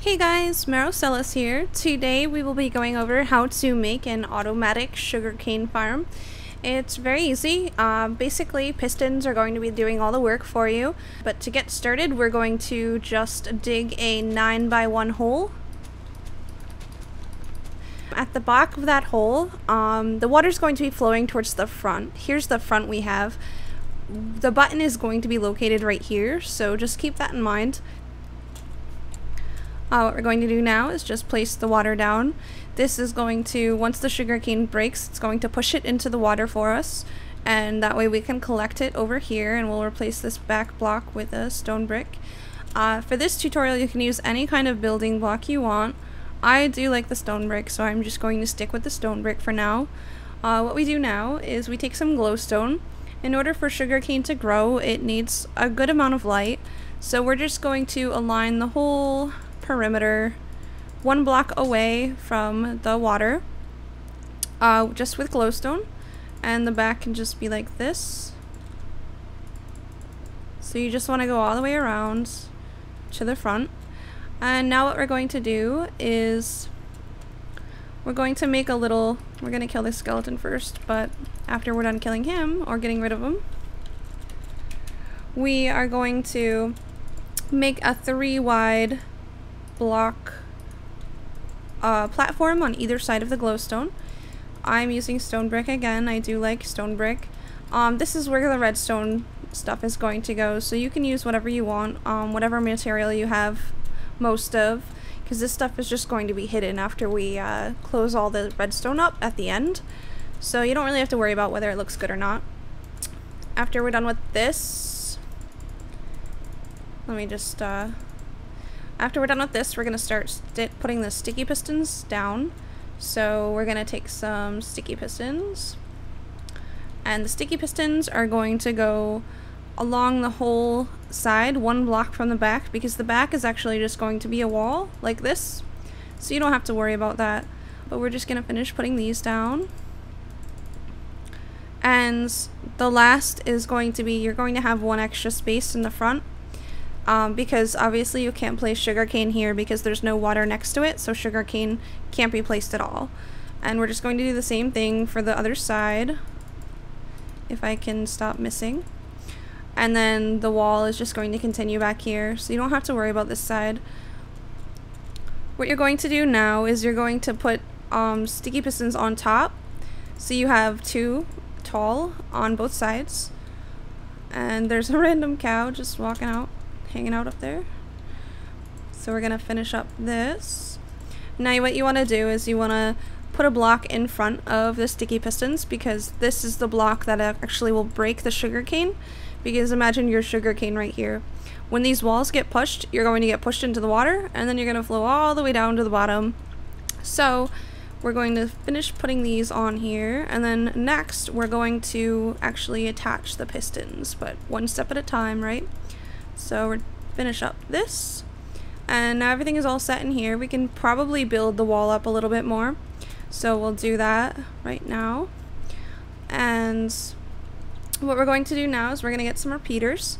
Hey guys, Marocellus here. Today we will be going over how to make an automatic sugarcane farm. It's very easy. Basically, pistons are going to be doing all the work for you. But to get started, we're going to just dig a 9x1 hole. At the back of that hole, the water is going to be flowing towards the front. Here's the front we have. The button is going to be located right here, so just keep that in mind. What we're going to do now is just place the water down. This is going to, once the sugarcane breaks, it's going to push it into the water for us, and that way we can collect it over here, and we'll replace this back block with a stone brick. For this tutorial, you can use any kind of building block you want. I do like the stone brick, so I'm just going to stick with the stone brick for now. What we do now is we take some glowstone. In order for sugarcane to grow, it needs a good amount of light, so we're just going to align the whole perimeter 1 block away from the water, just with glowstone, and the back can just be like this. So you just want to go all the way around to the front. And now what we're going to do is we're going to make a little, we're going to kill this skeleton first, but after we're done killing him or getting rid of him, we are going to make a 3 wide block platform on either side of the glowstone. I'm using stone brick again. I do like stone brick. This is where the redstone stuff is going to go, so you can use whatever you want, whatever material you have most of, because this stuff is just going to be hidden after we close all the redstone up at the end, so you don't really have to worry about whether it looks good or not. After we're done with this, let me just after we're done with this, we're going to start putting the sticky pistons down. So we're going to take some sticky pistons, and the sticky pistons are going to go along the whole side, 1 block from the back, because the back is actually just going to be a wall like this, so you don't have to worry about that. But we're just going to finish putting these down. And the last is going to be, you're going to have 1 extra space in the front. Because obviously you can't place sugarcane here because there's no water next to it, so sugarcane can't be placed at all. And we're just going to do the same thing for the other side, if I can stop missing. And then the wall is just going to continue back here, so you don't have to worry about this side. What you're going to do now is you're going to put sticky pistons on top, so you have 2 tall on both sides. And there's a random cow just walking out, hanging out up there. So we're gonna finish up this. Now what you want to do is you want to put a block in front of the sticky pistons, because this is the block that actually will break the sugarcane. Because imagine your sugarcane right here. When these walls get pushed, you're going to get pushed into the water, and then you're going to flow all the way down to the bottom. So we're going to finish putting these on here, and then next we're going to actually attach the pistons, but 1 step at a time, right? So we're finish up this, and now everything is all set in here. We can probably build the wall up a little bit more, so we'll do that right now. And what we're going to do now is we're going to get some repeaters.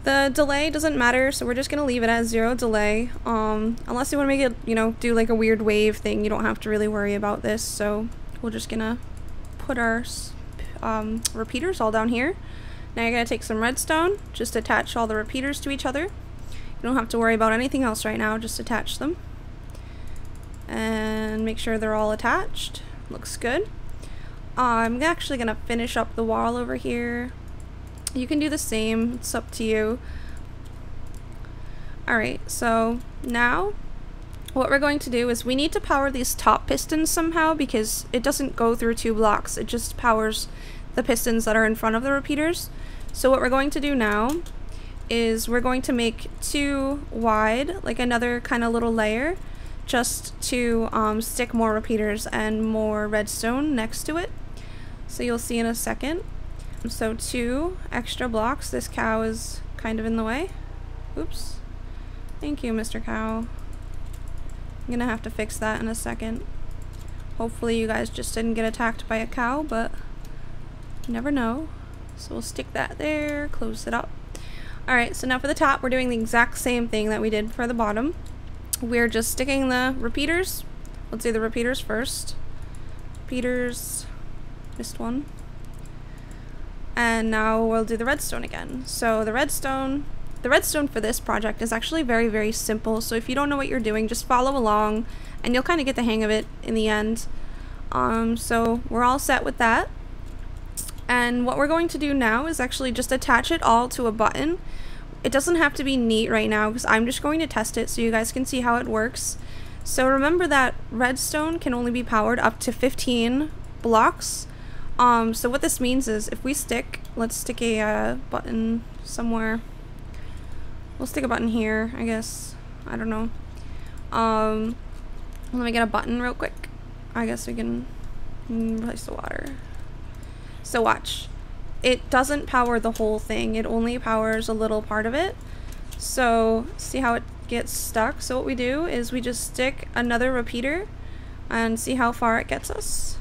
The delay doesn't matter, so we're just going to leave it at 0 delay. Unless you want to make it, you know, do like a weird wave thing, you don't have to really worry about this. So we're just going to put our repeaters all down here. Now you're going to take some redstone, just attach all the repeaters to each other. You don't have to worry about anything else right now, just attach them. And make sure they're all attached. Looks good. I'm actually going to finish up the wall over here. You can do the same, it's up to you. Alright, so now what we're going to do is we need to power these top pistons somehow, because it doesn't go through 2 blocks, it just powers the pistons that are in front of the repeaters. So what we're going to do now is we're going to make 2 wide, like another kind of little layer, just to stick more repeaters and more redstone next to it. So you'll see in a second. So 2 extra blocks. This cow is kind of in the way. Oops. Thank you, Mr. Cow. I'm gonna have to fix that in a second. Hopefully you guys just didn't get attacked by a cow, but you never know. So we'll stick that there, close it up. Alright, so now for the top, we're doing the exact same thing that we did for the bottom. we're just sticking the repeaters. Let's do the repeaters first. Repeaters, missed one. And now we'll do the redstone again. So the redstone for this project is actually very, very simple. So if you don't know what you're doing, just follow along and you'll kind of get the hang of it in the end. So we're all set with that. And what we're going to do now is actually just attach it all to a button. It doesn't have to be neat right now because I'm just going to test it so you guys can see how it works. So remember that redstone can only be powered up to 15 blocks. So what this means is if we let's stick a button somewhere. We'll stick a button here, I guess. I don't know. Let me get a button real quick. I guess we can replace the water. So watch. It doesn't power the whole thing. It only powers a little part of it. So see how it gets stuck? So what we do is we just stick another repeater and see how far it gets us.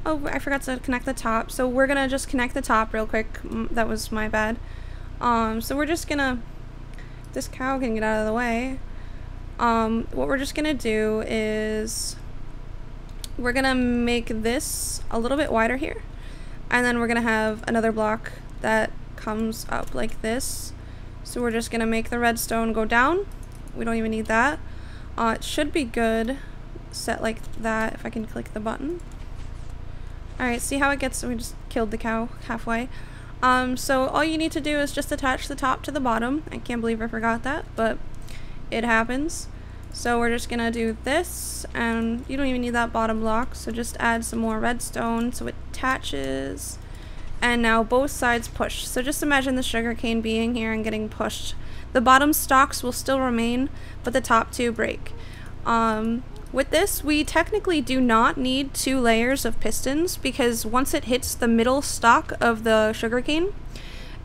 Oh, I forgot to connect the top. So we're gonna just connect the top real quick. That was my bad. So we're just gonna, this cow can get out of the way. What we're just gonna do is we're gonna make this a little bit wider here, and then we're gonna have another block that comes up like this. So we're just gonna make the redstone go down. We don't even need that. It should be good set like that if I can click the button. Alright, see how it gets? We just killed the cow halfway. So all you need to do is just attach the top to the bottom. I can't believe I forgot that, but it happens. So we're just gonna do this, and you don't even need that bottom block, so just add some more redstone so it attaches. And now both sides push. So just imagine the sugarcane being here and getting pushed. The bottom stalks will still remain, but the top two break. With this, we technically do not need 2 layers of pistons, because once it hits the middle stalk of the sugarcane,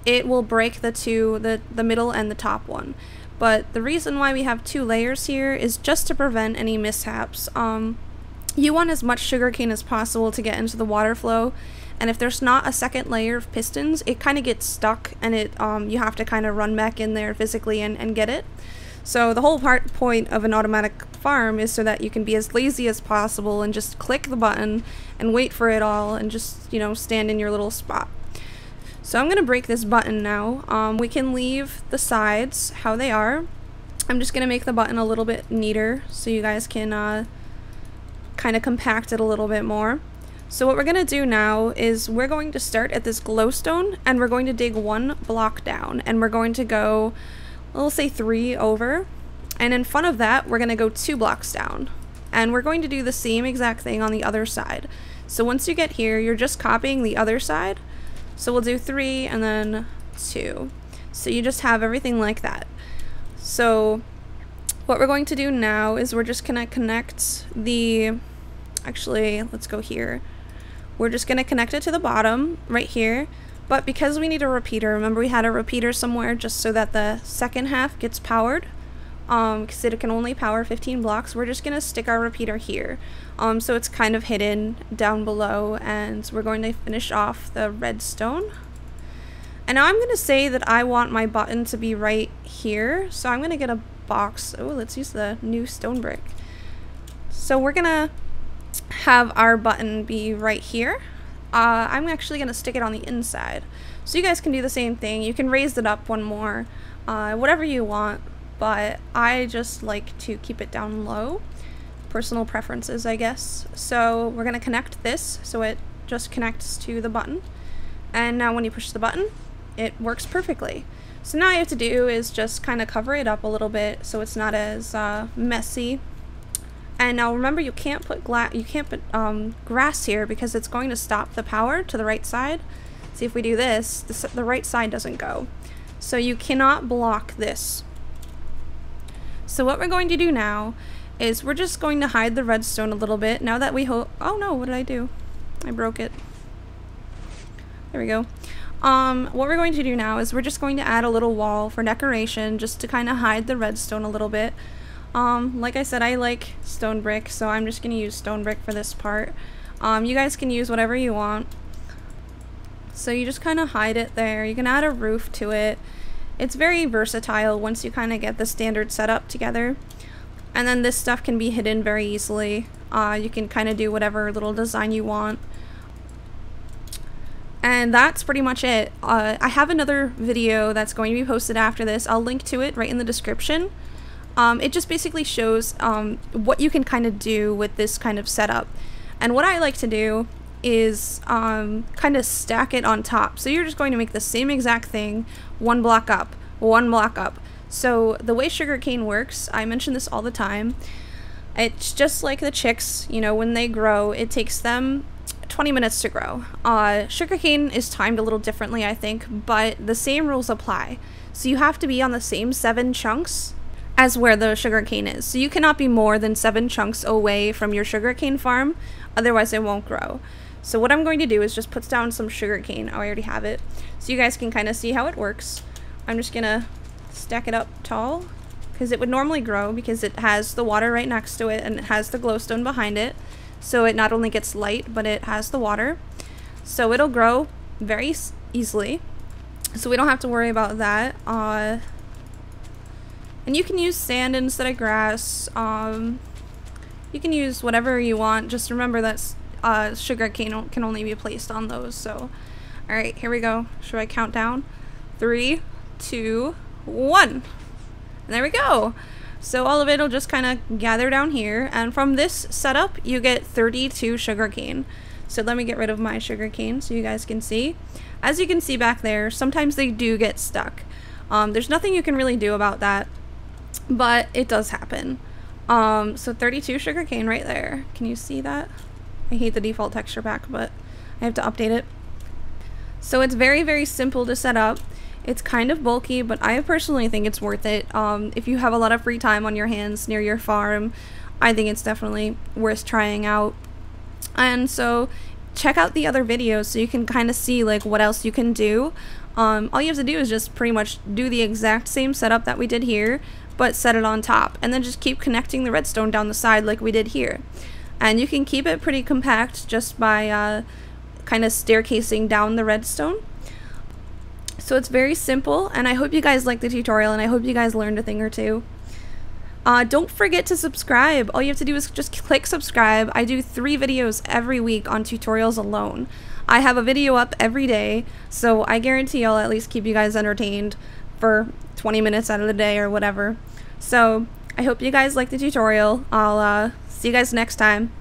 it will break the middle and the top one. But the reason why we have 2 layers here is just to prevent any mishaps. You want as much sugarcane as possible to get into the water flow, and if there's not a second layer of pistons, it kind of gets stuck, and you have to kind of run back in there physically and get it. So the whole point of an automatic farm is so that you can be as lazy as possible and just click the button and wait for it all and just, you know, stand in your little spot. So I'm gonna break this button now. We can leave the sides how they are. I'm just gonna make the button a little bit neater so you guys can kind of compact it a little bit more. So what we're gonna do now is we're going to start at this glowstone, and we're going to dig 1 block down, and we're going to go, we'll say 3 over, and in front of that we're gonna go 2 blocks down, and we're going to do the same exact thing on the other side. So once you get here, you're just copying the other side. So we'll do 3 and then 2. So you just have everything like that. So what we're going to do now is we're just gonna connect the, actually let's go here. We're just gonna connect it to the bottom right here, but because we need a repeater, remember we had a repeater somewhere just so that the second half gets powered, because it can only power 15 blocks, we're just gonna stick our repeater here. So it's kind of hidden down below, and we're going to finish off the redstone. And now I'm gonna say that I want my button to be right here, so I'm gonna get a box. Oh, let's use the new stone brick. So we're gonna have our button be right here. I'm actually gonna stick it on the inside, so you guys can do the same thing. You can raise it up one more, whatever you want, but I just like to keep it down low. Personal preferences, I guess. So we're gonna connect this so it just connects to the button, and now when you push the button, it works perfectly. So now all you have to do is just kind of cover it up a little bit so it's not as messy. And now remember, you can't put grass here because it's going to stop the power to the right side. See, if we do this, the right side doesn't go. So you cannot block this. So what we're going to do now is we're just going to hide the redstone a little bit now that we oh no, what did I do? I broke it. There we go. What we're going to do now is we're just going to add a little wall for decoration just to kind of hide the redstone a little bit. Like I said, I like stone brick, so I'm just going to use stone brick for this part. You guys can use whatever you want. So you just kind of hide it there. You can add a roof to it. It's very versatile once you kind of get the standard setup together. And then this stuff can be hidden very easily. You can kind of do whatever little design you want. And that's pretty much it. I have another video that's going to be posted after this. I'll link to it right in the description. It just basically shows what you can kind of do with this kind of setup. And what I like to do is kind of stack it on top. So you're just going to make the same exact thing, one block up, one block up. So the way sugarcane works, I mention this all the time, it's just like the chicks, you know, when they grow, it takes them 20 minutes to grow. Sugarcane is timed a little differently, I think, but the same rules apply. So you have to be on the same 7 chunks as where the sugarcane is. So you cannot be more than 7 chunks away from your sugarcane farm, otherwise it won't grow. So what I'm going to do is just put down some sugarcane. Oh, I already have it. So you guys can kind of see how it works. I'm just gonna stack it up tall, because it would normally grow because it has the water right next to it and it has the glowstone behind it. So it not only gets light, but it has the water. So it'll grow very easily. So we don't have to worry about that. And you can use sand instead of grass. You can use whatever you want. Just remember that sugarcane can only be placed on those. So, alright, here we go. Should I count down? 3, 2, 1. And there we go. So all of it will just kind of gather down here, and from this setup you get 32 sugarcane. So let me get rid of my sugarcane so you guys can see. As you can see back there, sometimes they do get stuck. There's nothing you can really do about that, but it does happen. So 32 sugarcane right there. Can you see that? I hate the default texture pack, but I have to update it. So it's very, very simple to set up. It's kind of bulky, but I personally think it's worth it. If you have a lot of free time on your hands near your farm, I think it's definitely worth trying out. And so check out the other videos so you can kind of see like what else you can do. All you have to do is just pretty much do the exact same setup that we did here, but set it on top, and then just keep connecting the redstone down the side like we did here. And you can keep it pretty compact just by kind of staircasing down the redstone. So it's very simple, and I hope you guys liked the tutorial, and I hope you guys learned a thing or two. Don't forget to subscribe. All you have to do is just click subscribe. I do 3 videos every week on tutorials alone. I have a video up every day, so I guarantee I'll at least keep you guys entertained for 20 minutes out of the day or whatever. So I hope you guys liked the tutorial. I'll see you guys next time.